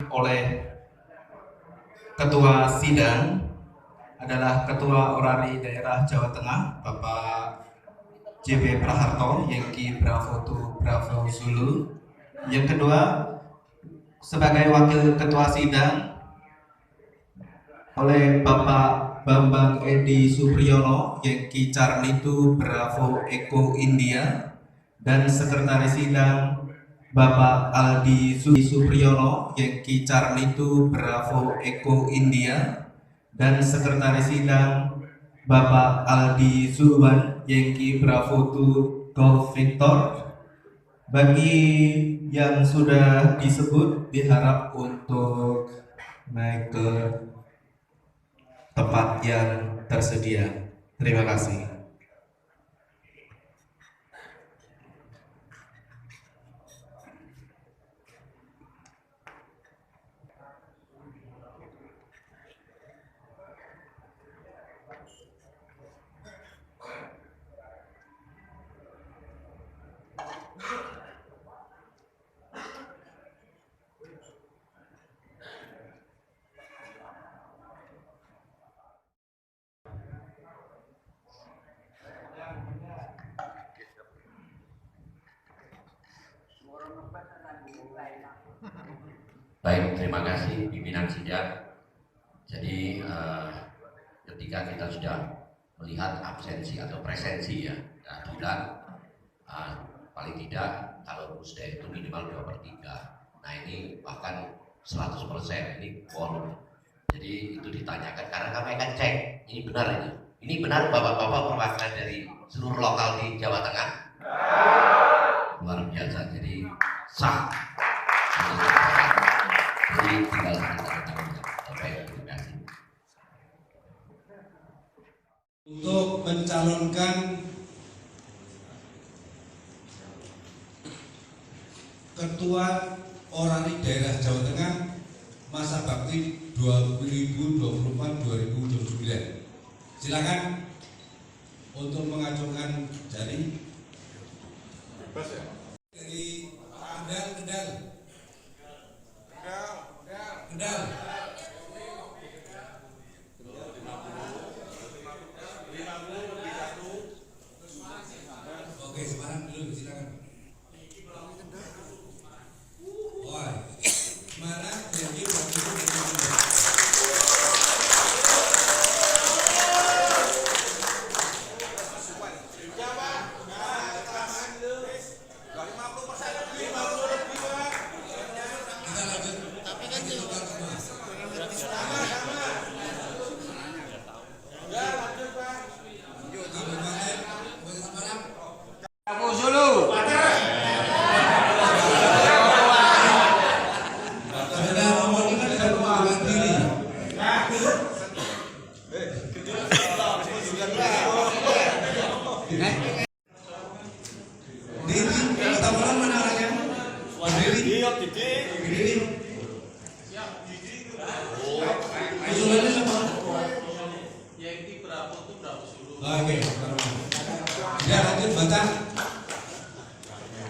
oleh Ketua Sidang adalah Ketua Orari Daerah Jawa Tengah, Bapak JB Praharto, Yankee Bravo 2 Bravo Zulu. Yang kedua, sebagai Wakil Ketua Sidang oleh Bapak Bambang Edi Supriyono, Yankee Charlie 2 Bravo Eko India. Dan Sekretaris Sidang Bapak Aldi Supriyono, Yankee Charlie 2 Bravo Eko India. Dan Sekretaris Sidang Bapak Aldi Zuluan, Yankee Bravo 2 Golf Victor. Bagi yang sudah disebut diharap untuk naik ke tempat yang tersedia. Terima kasih. Baik, terima kasih pimpinan sidang. Jadi ketika kita sudah melihat absensi atau presensi ya, keadilan paling tidak kalau musda itu minimal 2/3. Nah ini bahkan 100% ini quorum. Jadi itu ditanyakan karena kami akan cek ini benar ini. Ini benar bapak-bapak perwakilan dari seluruh lokal di Jawa Tengah. Luar biasa, jadi sah. Jadi tinggal kita untuk mencalonkan Ketua Orari Daerah Jawa Tengah masa bakti 2024-2029. Silakan untuk mengajukan jari. Dari Kendal. Oke, Semarang dulu, silakan. Semarang jadi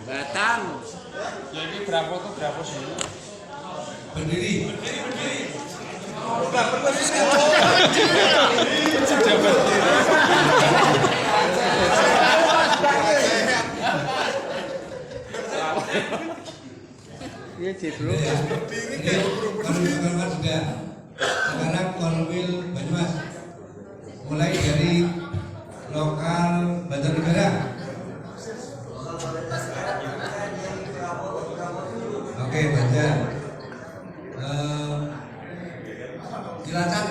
Batang. Jadi berapa tuh berapa sih? Berdiri. Udah berdiri. Iya, Cibro. Sekarang Korwil Banyumas. Mulai dari lokal Banjarnegara. Oke, Banjar. Cilacap.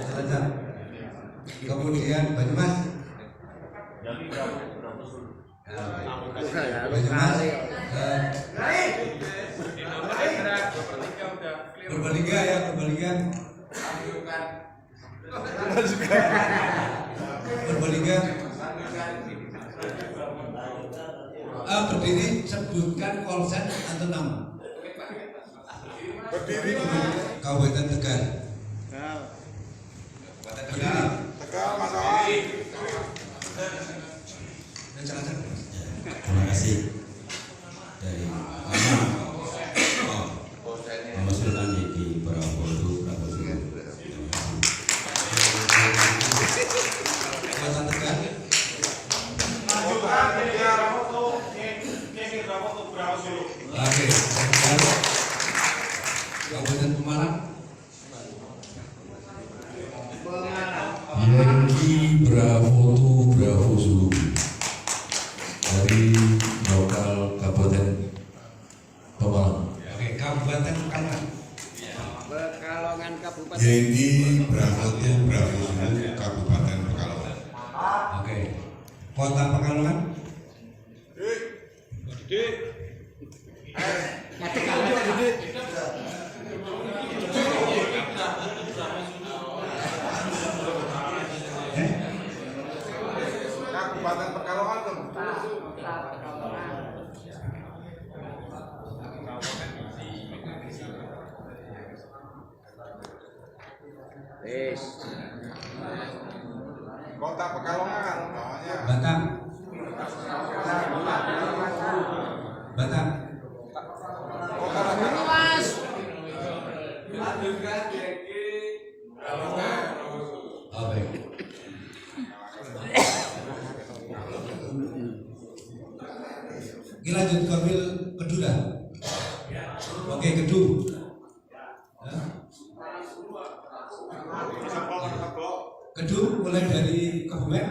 Cilacap. Kemudian Banyumas. Banyumas. Purbalingga ya, Purbalingga. Purbalingga. Berdiri, sebutkan konsen atau nama. Berdiri Kabupaten Tegal. Berdiri. Tegal, Mas. Jangan. Terima kasih. dari lokal Kabupaten Pemalang. Oke, Kabupaten Pekalongan. Pekalongan Kabupaten. Yeni Bravotu Bravo Zulu Kabupaten Pekalongan. Oke. Kota Pekalongan. Kabupaten Pekalongan tuh. Wis. Kota Pekalongan namanya. Batam. Batam. Mas. Oke. Kita lanjut ke fil kedua. Oke, kedua. Kedua mulai dari Kebumen.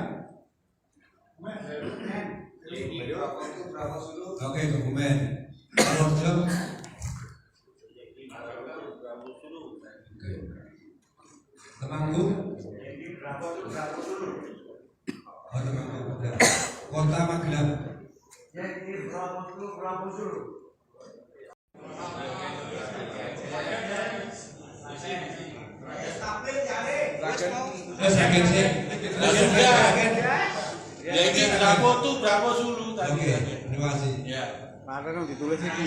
Oke, Kebumen. Purworejo. Oke. Temanggung. Oh, Temanggung. Kota Magelang. Second sih. Jadi Bravo tuh Bravo Zulu tadi. Oke, terima kasih. Ya. Paten yang ditulis iki.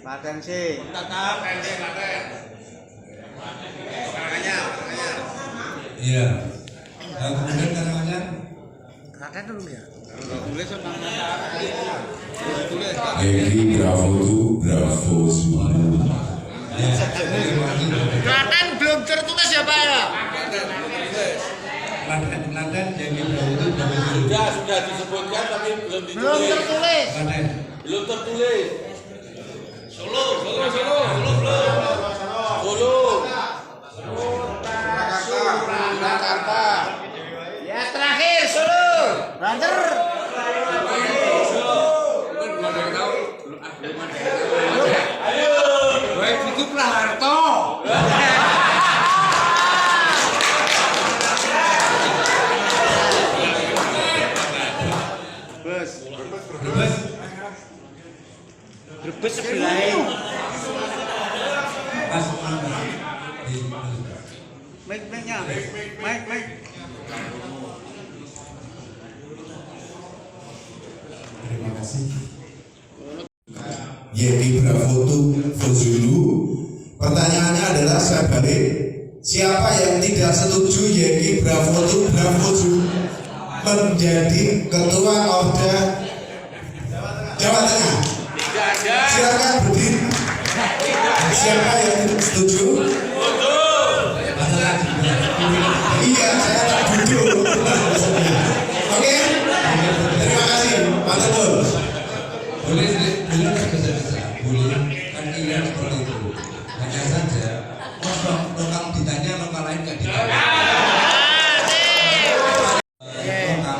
Paten sih. Tetap pendek Paten. Iya. Kemudian namanya Paten dulu ya. Tulis namanya. Tulis. Yeni Bravotu Bravo Zulu. ya, terima kasih. Paten belum tertulis ya Pak ya? Klaten jadi Bravo Zulu. Sudah disebutkan tapi belum Belum ditulis. tertulis. Klaten. Belum tertulis. Solo. Jakarta. Ya terakhir Solo. Banter. Ayo. Baik hidup lah Harto. Brebes. Brebes sebelah. Mas. Mic-nya. Mic. Terima kasih. Yeni Bravotu Zulu. Pertanyaannya adalah saya balik. Siapa yang tidak setuju Yeni Bravotu Bravo Zulu menjadi ketua ORDA Jawa Tengah? Silakan berdiri. Siapa yang setuju? Iya, saya tak duduk. Oke, terima kasih, Pak Teguh. Boleh bisa. Boleh. Kan iya seperti itu. Hanya saja, lokal ditanya, lokal lain nggak ditanya. Lokal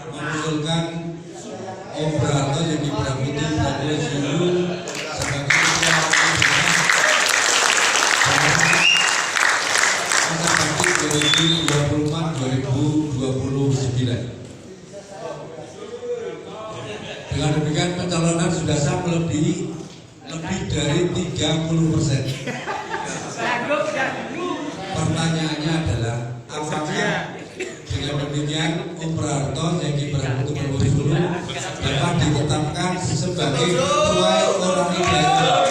mengusulkan Om Brarto jadi Pramutu Bravo Zulu sebagai ketua masa bakti 2024-2029. Dengan demikian pencalonan sudah sah lebih dari 30%. Pertanyaannya adalah apakah dengan demikian Om Brarto jadi Pramutu Bravo Zulu dapat ditetapkan sebagai ketua orang daerah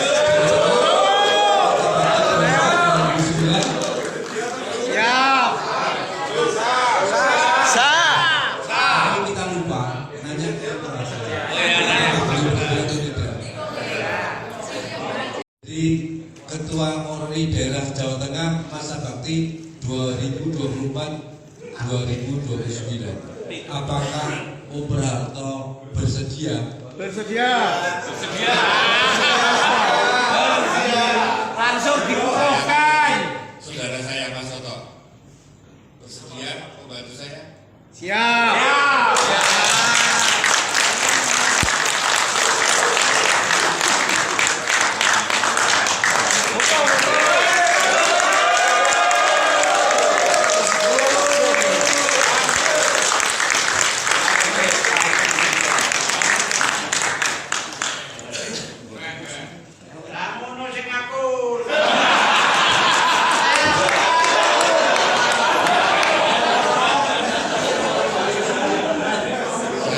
Siap. Sah. Tapi kita lupa nanya ke Jadi Ketua ORI Daerah Jawa Tengah masa bakti 2024-2029. Apakah Om Brarto bersedia? Bersedia. Langsung dikukuhkan. Saudara saya Mas Soto bersedia membantu saya? Siap.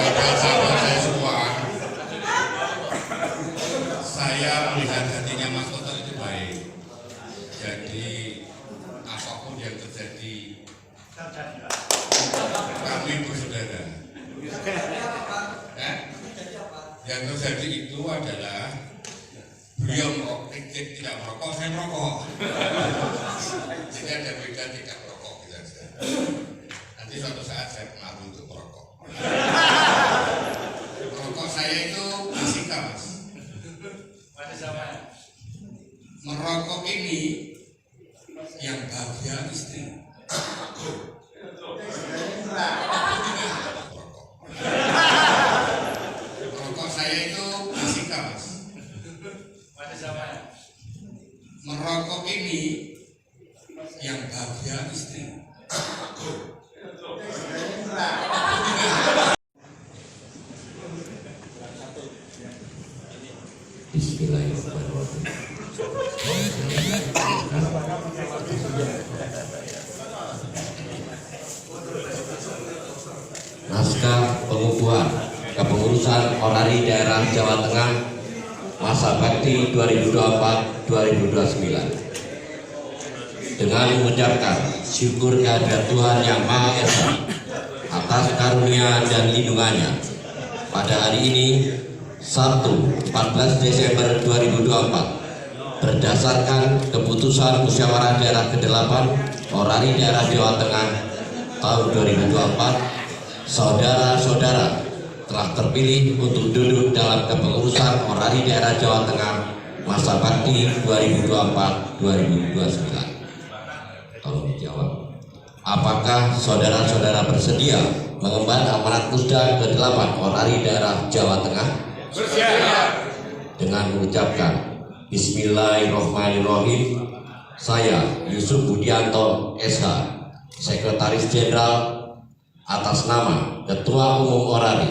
Sahabat-sahabat saya semua, saya melihat hatinya Mas Toto itu baik. Jadi apapun yang terjadi, kami bersaudara. Yang terjadi itu adalah beliau tidak merokok, saya merokok. Jadi ada beda tidak merokok gitu saja. Nanti suatu saat saya pengaruh untuk merokok. Merokok saya itu fisika, Mas. Merokok ini yang bahagia istri. Merokok saya itu fisika, Mas. Merokok ini yang bahagia istri. Bismillahirrahmanirrahim. Naskah pengukuhan kepengurusan orari daerah Jawa Tengah masa bakti 2024-2029 dengan mengucapkan syukur kehadirat Tuhan Yang Maha Esa atas karunia dan lindungannya pada hari ini Sabtu 14 Desember 2024 berdasarkan keputusan musyawarah daerah ke-8 orari daerah Jawa Tengah tahun 2024, saudara-saudara telah terpilih untuk duduk dalam kepengurusan orari daerah Jawa Tengah masa bakti 2024-2029. Tolong dijawab. Apakah saudara-saudara bersedia mengemban amanat Pusda ke-8 orari daerah Jawa Tengah? Bersiap. Dengan mengucapkan Bismillahirrahmanirrahim, saya Yusuf Budianto SH, Sekretaris Jenderal atas nama Ketua Umum Orari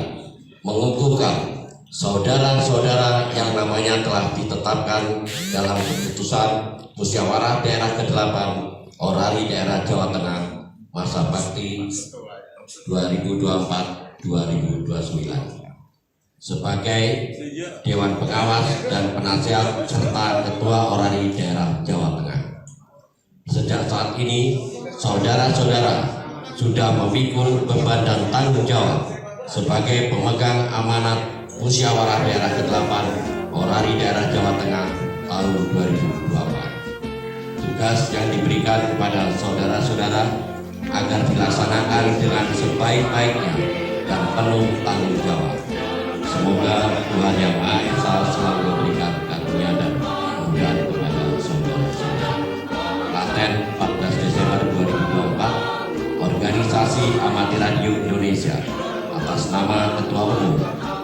mengukuhkan saudara-saudara yang namanya telah ditetapkan dalam keputusan musyawarah daerah ke-8 orari daerah Jawa Tengah masa bakti 2024-2029 sebagai Dewan Pengawas dan Penasihat serta Ketua Orari Daerah Jawa Tengah. Sejak saat ini, saudara-saudara sudah memikul beban dan tanggung jawab sebagai pemegang amanat musyawarah daerah ke-8 Orari Daerah Jawa Tengah tahun 2024. Tugas yang diberikan kepada saudara-saudara agar dilaksanakan dengan sebaik-baiknya dan penuh tanggung jawab. Semoga Tuhan Yang Maha Esa selalu memberikan karunia dan kemudahan kepada saudara-saudara. Klaten 14 Desember 2024, Organisasi Amati Radio Indonesia atas nama Ketua Umum,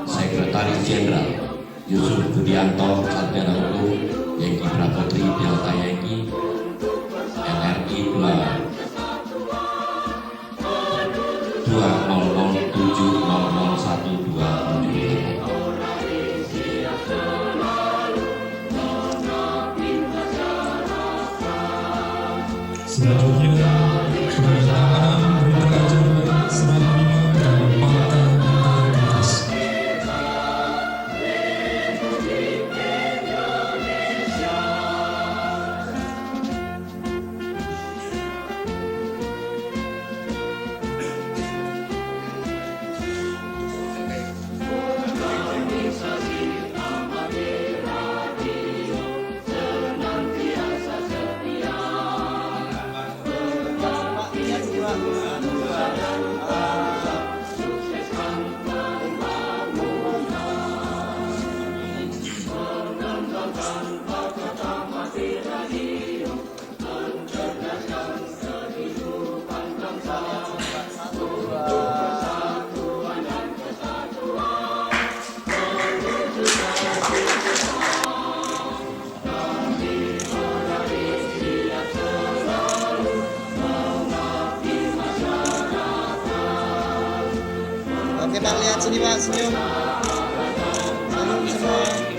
Sekretaris Jenderal Yusuf Budianto Sarjana Hukum Yengki Praputri Delta Yengki LRI 200700127. Selanjutnya, penandatanganan berita acara serah terima dan fakta integritas. Oke Pak, lihat sini Pak, senyum. Senyum semua.